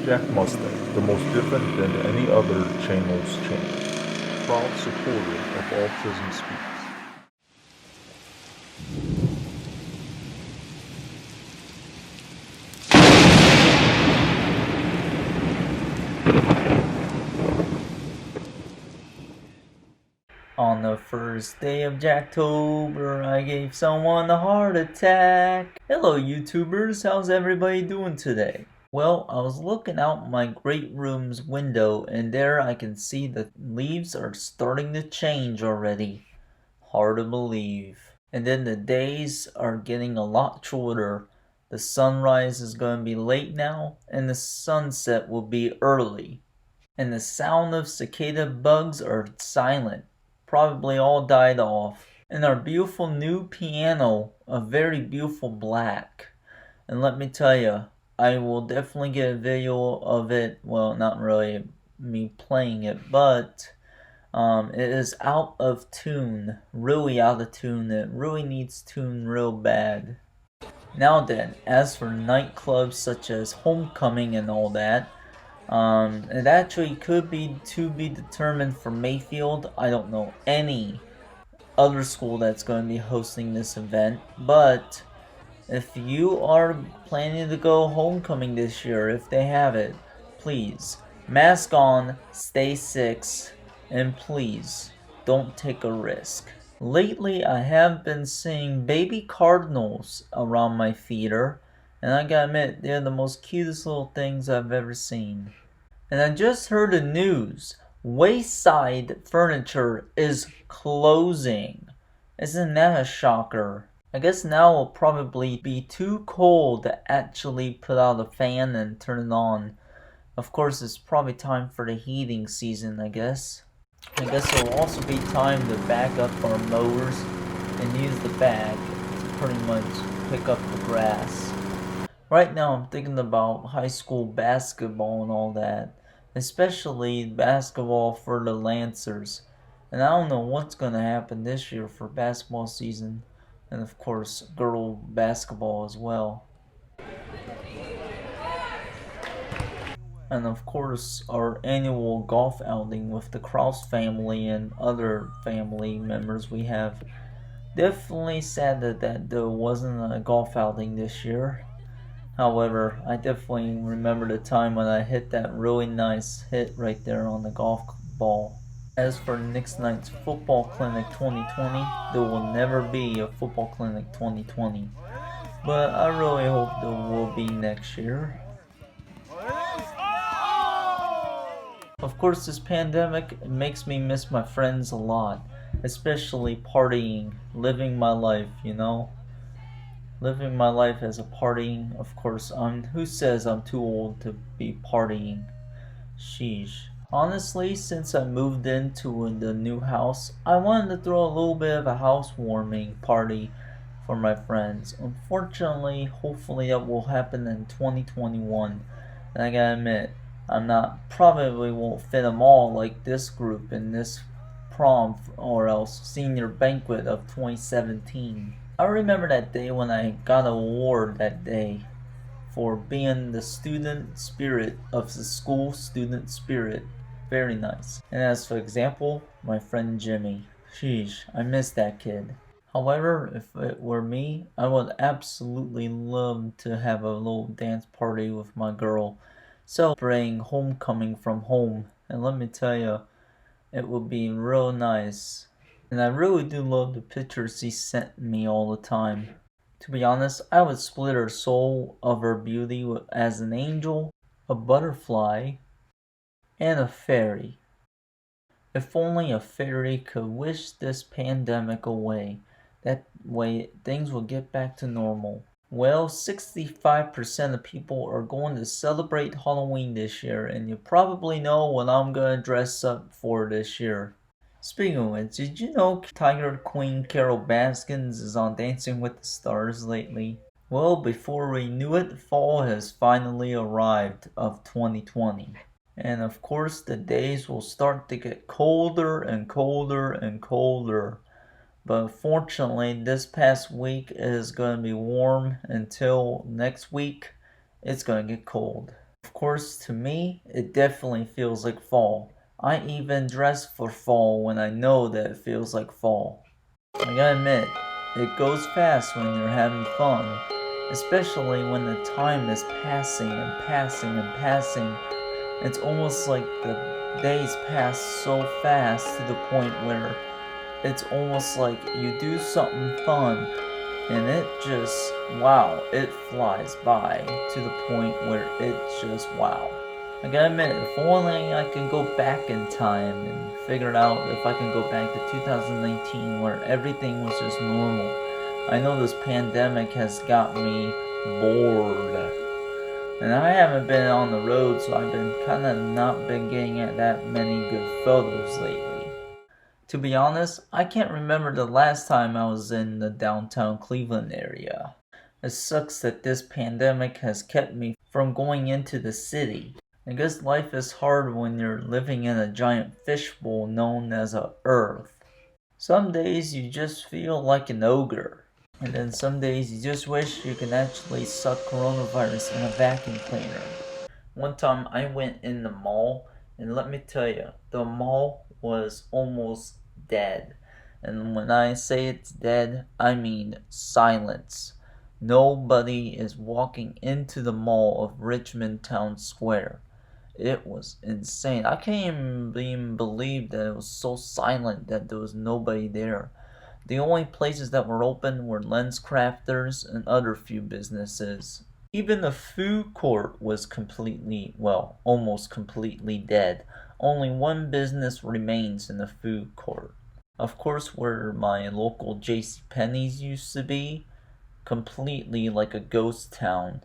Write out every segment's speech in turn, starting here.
Jack Mustang, the most different than any other channel's channel. Proud supporter of Autism Speaks. On the first day of Jactober, I gave someone a heart attack. Hello YouTubers, how's everybody doing today? Well, I was looking out my great room's window and there I can see the leaves are starting to change already. Hard to believe. And then the days are getting a lot shorter. The sunrise is going to be late now and the sunset will be early. And the sound of cicada bugs are silent. Probably all died off. And our beautiful new piano, a very beautiful black. And let me tell you, I will definitely get a video of it. Well, not really me playing it, but it is out of tune. Really out of tune. It really needs tune real bad. Now then, as for nightclubs such as Homecoming and all that, it actually could be to be determined for Mayfield. I don't know any other school that's going to be hosting this event, but if you are planning to go homecoming this year, if they have it, please mask on, stay 6, and please don't take a risk. Lately, I have been seeing baby cardinals around my feeder, and I gotta admit, they're the most cutest little things I've ever seen. And I just heard the news. Wayside Furniture is closing. Isn't that a shocker? I guess now will probably be too cold to actually put out a fan and turn it on. Of course, it's probably time for the heating season, I guess. I guess it will also be time to back up our mowers and use the bag to pretty much pick up the grass. Right now I'm thinking about high school basketball and all that, especially basketball for the Lancers. And I don't know what's going to happen this year for basketball season, and of course girl basketball as well. And of course our annual golf outing with the Kraus family and other family members we have. Definitely sad that there wasn't a golf outing this year. However, I definitely remember the time when I hit that really nice hit right there on the golf ball. As for next night's Football Clinic 2020, there will never be a Football Clinic 2020. But I really hope there will be next year. Of course, this pandemic makes me miss my friends a lot, especially partying, living my life, you know? Living my life as a partying, of course, who says I'm too old to be partying? Sheesh. Honestly, since I moved into the new house, I wanted to throw a little bit of a housewarming party for my friends. Unfortunately, hopefully that will happen in 2021. And I gotta admit, probably won't fit them all like this group in this prom or else senior banquet of 2017. I remember that day when I got an award that day for being the student spirit of the school student spirit. Very nice. And as for example, my friend Jimmy. Sheesh, I miss that kid. However, if it were me, I would absolutely love to have a little dance party with my girl, celebrating homecoming from home. And let me tell you, it would be real nice. And I really do love the pictures she sent me all the time. To be honest, I would split her soul of her beauty as an angel, a butterfly, and a fairy. If only a fairy could wish this pandemic away. That way things will get back to normal. Well, 65% of people are going to celebrate Halloween this year, and you probably know what I'm going to dress up for this year. Speaking of which, did you know Tiger Queen Carol Baskins is on Dancing with the Stars lately? Well, before we knew it, fall has finally arrived of 2020. And of course, the days will start to get colder and colder and colder. But fortunately, this past week is going to be warm until next week. it's gonna get cold. Of course, to me, it definitely feels like fall. I even dress for fall when I know that it feels like fall. I gotta admit, it goes fast when you're having fun, especially when the time is passing and passing and passing. It's almost like the days pass so fast to the point where it's almost like you do something fun and it just, wow, it flies by to the point where it just, wow. I gotta admit, if only I can go back in time and figure out if I can go back to 2019 where everything was just normal. I know this pandemic has got me bored. And I haven't been on the road, so I've been kind of not been getting at that many good photos lately. To be honest, I can't remember the last time I was in the downtown Cleveland area. It sucks that this pandemic has kept me from going into the city. I guess life is hard when you're living in a giant fishbowl known as a Earth. Some days you just feel like an ogre. And then some days you just wish you could actually suck coronavirus in a vacuum cleaner. One time I went in the mall, and let me tell you, the mall was almost dead. And when I say it's dead, I mean silence. Nobody is walking into the mall of Richmond Town Square. It was insane. I can't even believe that it was so silent that there was nobody there. The only places that were open were lens crafters and other few businesses. Even the food court was completely, well, almost completely dead. Only one business remains in the food court. Of course, where my local JCPenney's used to be, completely like a ghost town.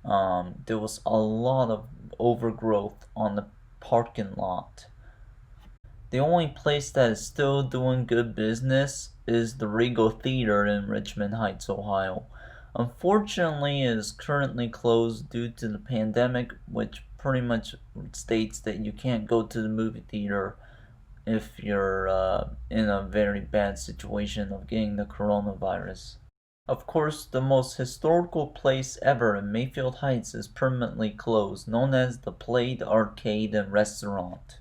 There was a lot of overgrowth on the parking lot. The only place that is still doing good business is the Regal Theater in Richmond Heights, Ohio. Unfortunately, it is currently closed due to the pandemic, which pretty much states that you can't go to the movie theater if you're in a very bad situation of getting the coronavirus. Of course, the most historical place ever in Mayfield Heights is permanently closed, known as the Plate Arcade and Restaurant.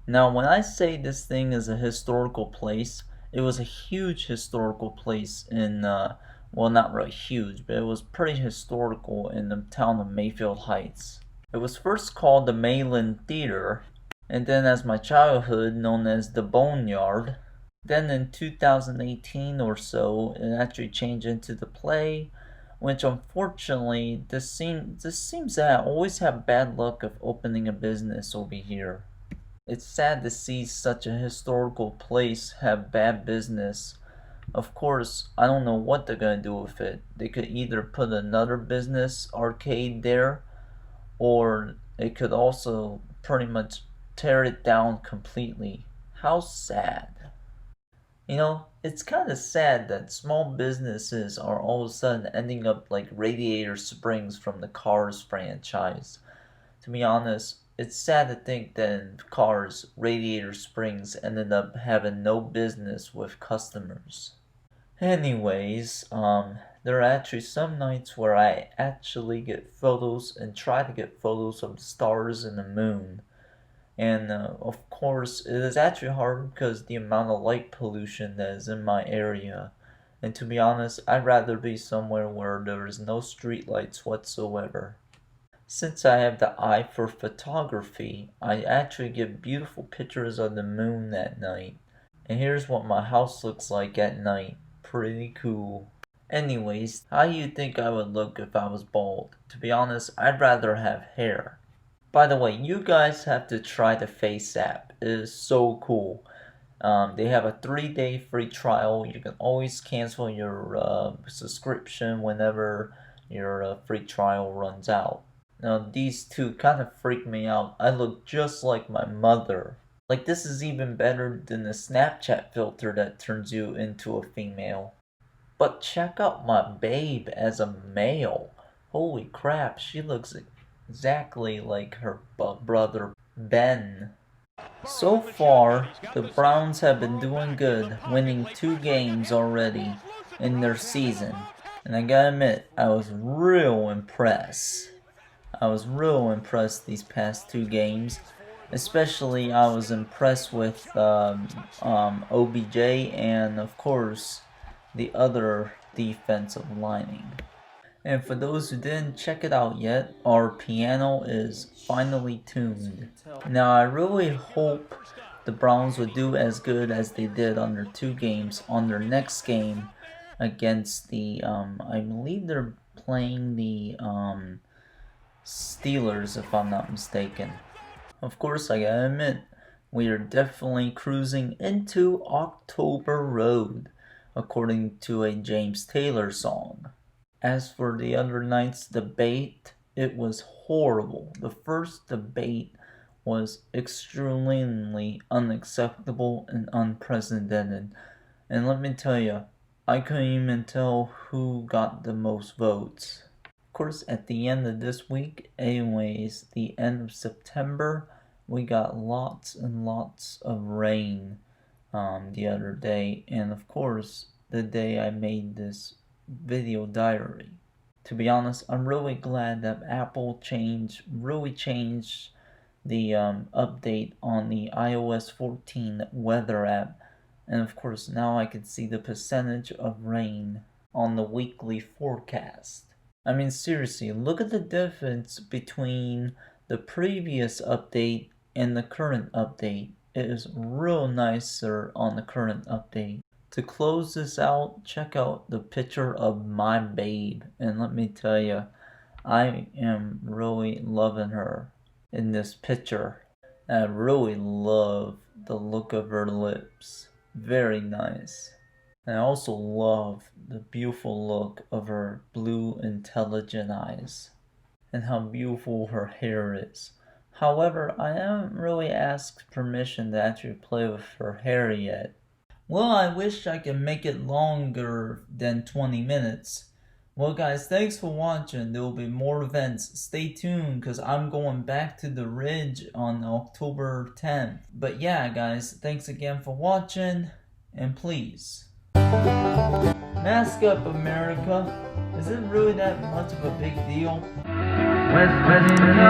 Now, when I say this thing is a historical place, it was a huge historical place in, well, not really huge, but it was pretty historical in the town of Mayfield Heights. It was first called the Mayland Theater, and then as my childhood known as the Boneyard. Then in 2018 or so, it actually changed into the Play, which unfortunately, this seems that I always have bad luck of opening a business over here. It's sad to see such a historical place have bad business. Of course, I don't know what they're gonna do with it. They could either put another business arcade there, or they could also pretty much tear it down completely. How sad. You know, it's kind of sad that small businesses are all of a sudden ending up like Radiator Springs from the Cars franchise. To be honest, it's sad to think that in Cars, Radiator Springs ended up having no business with customers. Anyways, there are actually some nights where I actually get photos and try to get photos of the stars and the moon. And of course, it is actually hard because the amount of light pollution that is in my area. And to be honest, I'd rather be somewhere where there is no streetlights whatsoever. Since I have the eye for photography, I actually get beautiful pictures of the moon at night. And here's what my house looks like at night. Pretty cool. Anyways, how do you think I would look if I was bald? To be honest, I'd rather have hair. By the way, you guys have to try the Face app. It is so cool. They have a 3-day free trial. You can always cancel your subscription whenever your free trial runs out. Now, these two kind of freak me out. I look just like my mother. Like, this is even better than the Snapchat filter that turns you into a female. But check out my babe as a male. Holy crap, she looks exactly like her brother Ben. So far, the Browns have been doing good, winning 2 games already in their season. And I gotta admit, I was real impressed. I was real impressed these past 2 games. Especially I was impressed with OBJ and of course the other defensive lining. And for those who didn't check it out yet, our piano is finally tuned. Now I really hope the Browns would do as good as they did on their 2 games on their next game against the I believe they're playing the Steelers if I'm not mistaken. Of course, I gotta admit, we are definitely cruising into October Road, according to a James Taylor song. As for the other night's debate, it was horrible. The first debate was extremely unacceptable and unprecedented. And let me tell you, I couldn't even tell who got the most votes. Of course, at the end of this week, anyways, the end of September, we got lots and lots of rain the other day. And of course, the day I made this video diary. To be honest, I'm really glad that Apple really changed the update on the iOS 14 weather app. And of course, now I can see the percentage of rain on the weekly forecast. I mean, seriously, look at the difference between the previous update and the current update. It is real nicer on the current update. To close this out, check out the picture of my babe. And let me tell you, I am really loving her in this picture. And I really love the look of her lips. Very nice. And I also love the beautiful look of her blue, intelligent eyes. And how beautiful her hair is. However, I haven't really asked permission to actually play with her hair yet. Well, I wish I could make it longer than 20 minutes. Well, guys, thanks for watching. There will be more events. Stay tuned because I'm going back to the Ridge on October 10th. But yeah, guys, thanks again for watching. And please, mask up, America. Is it really that much of a big deal? West Virginia.